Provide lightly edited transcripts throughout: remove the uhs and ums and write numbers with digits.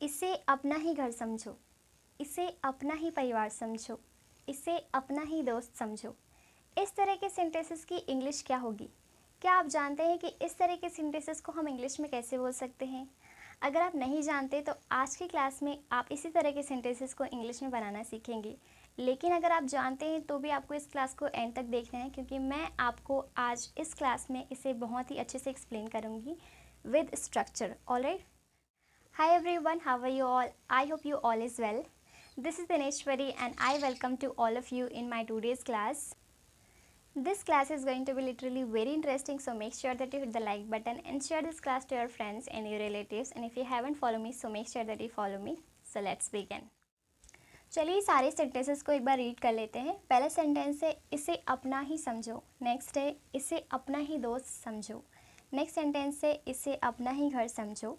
इसे अपना ही घर समझो, इसे अपना ही परिवार समझो, इसे अपना ही दोस्त समझो। इस तरह के सेंटेंसेस की इंग्लिश क्या होगी? क्या आप जानते हैं कि इस तरह के सेंटेंसेस को हम इंग्लिश में कैसे बोल सकते हैं? अगर आप नहीं जानते तो आज की क्लास में आप इसी तरह के सेंटेंसेस को इंग्लिश में बनाना सीखेंगे। लेकिन अगर आप जानते हैं तो भी आपको इस क्लास को एंड तक देखना है, क्योंकि मैं आपको आज इस क्लास में इसे बहुत ही अच्छे से एक्सप्लेन करूँगी with structure. Alright. Hi everyone, how are you all? I hope you all is well. This is Dineshwari and I welcome to all of you in my today's class. This class is going to be literally very interesting, so make sure that you hit the like button and share this class to your friends and your relatives, and if you haven't followed me, so make sure that you follow me. So let's begin. चलिए सारे sentences को एक बार read कर लेते हैं। पहला sentence है इसे अपना ही समझो। नेक्स्ट है इसे अपना ही दोस्त समझो। नेक्स्ट सेंटेंस है इसे अपना ही घर समझो।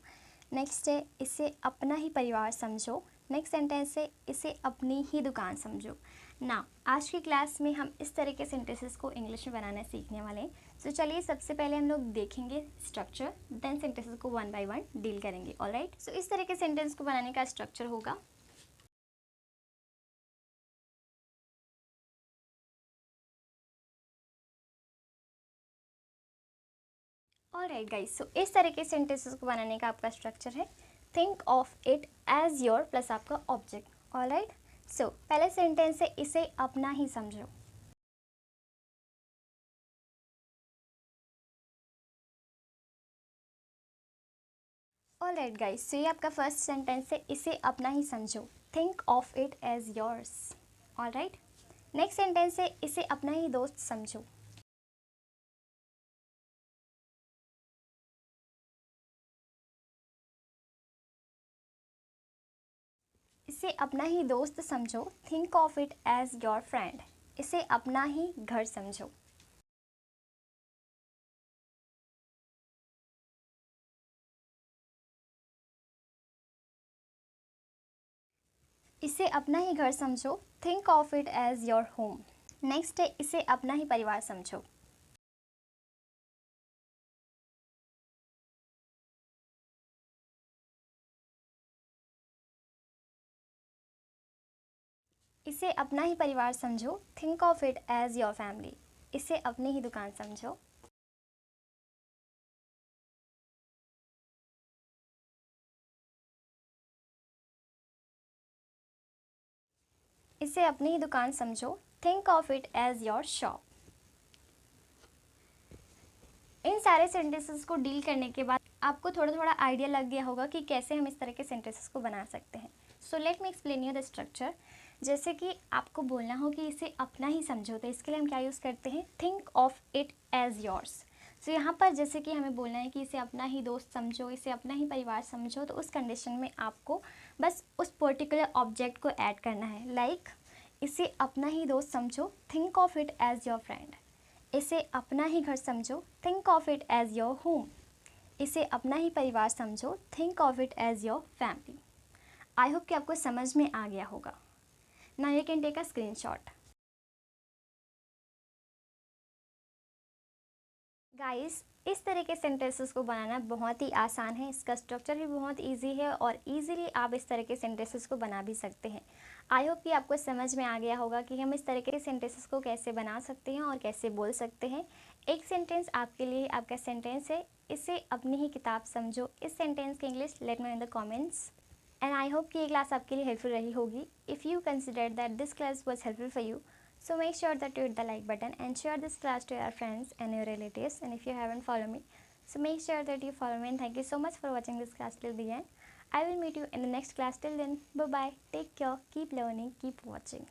नेक्स्ट है इसे अपना ही परिवार समझो। नेक्स्ट सेंटेंस है इसे अपनी ही दुकान समझो। ना आज की क्लास में हम इस तरह के सेंटेंसेस को इंग्लिश में बनाना सीखने वाले हैं। तो चलिए सबसे पहले हम लोग देखेंगे स्ट्रक्चर, देन सेंटेंसेस को वन बाय वन डील करेंगे। ऑलराइट। सो इस तरह के सेंटेंस को बनाने का स्ट्रक्चर होगा। ऑलराइट गाइस, सो इस तरह के सेंटेंसेस को बनाने का आपका स्ट्रक्चर है think of it as your plus आपका ऑब्जेक्ट। ऑलराइट। सो पहले सेंटेंस है इसे अपना ही समझो। ऑलराइट गाइस, सो ये आपका फर्स्ट सेंटेंस है इसे अपना ही समझो। Think of it as yours. Alright. Next sentence है इसे अपना ही दोस्त समझो। इसे अपना ही दोस्त समझो। Think of it as your friend. इसे अपना ही घर समझो। इसे अपना ही घर समझो। Think of it as your home. Next है इसे अपना ही परिवार समझो। इसे अपना ही परिवार समझो। Think of it as your family. इसे अपनी ही दुकान समझो। इसे अपनी ही दुकान समझो। Think of it as your shop. इन सारे सेंटेंसेस को डील करने के बाद आपको थोड़ा थोड़ा आइडिया लग गया होगा कि कैसे हम इस तरह के सेंटेंसेस को बना सकते हैं। So let me explain you the structure. जैसे कि आपको बोलना हो कि इसे अपना ही समझो, तो इसके लिए हम क्या यूज़ करते हैं? Think of it as yours. So यहाँ पर जैसे कि हमें बोलना है कि इसे अपना ही दोस्त समझो, इसे अपना ही परिवार समझो, तो उस कंडीशन में आपको बस उस पर्टिकुलर ऑब्जेक्ट को ऐड करना है। लाइक इसे अपना ही दोस्त समझो। Think of it as your friend. इसे अपना ही घर समझो। Think of it as your home. इसे अपना ही परिवार समझो। Think of it as your family. I hope कि आपको समझ में आ गया होगा। Now you can take a screenshot. Guys, इस तरह के सेंटेंसेस को बनाना बहुत ही आसान है। इसका स्ट्रक्चर भी बहुत इजी है और इजीली आप इस तरह के सेंटेंसेस को बना भी सकते हैं। आई होप कि आपको समझ में आ गया होगा कि हम इस तरह के सेंटेंसेस को कैसे बना सकते हैं और कैसे बोल सकते हैं। एक सेंटेंस आपके लिए आपका सेंटेंस है इसे अपनी ही किताब समझो। इस सेंटेंस की English let me know in the comments. And I hope कि ये क्लास आपके लिए हेल्पफुल रही होगी। If you consider that this class was helpful for you, so make sure that you hit the like button and share this class to your friends and your relatives. And if you haven't followed me, so make sure that you follow me. And thank you so much for watching this class till the end. I will meet you in the next class. Till then, bye bye. Take care. Keep learning. Keep watching.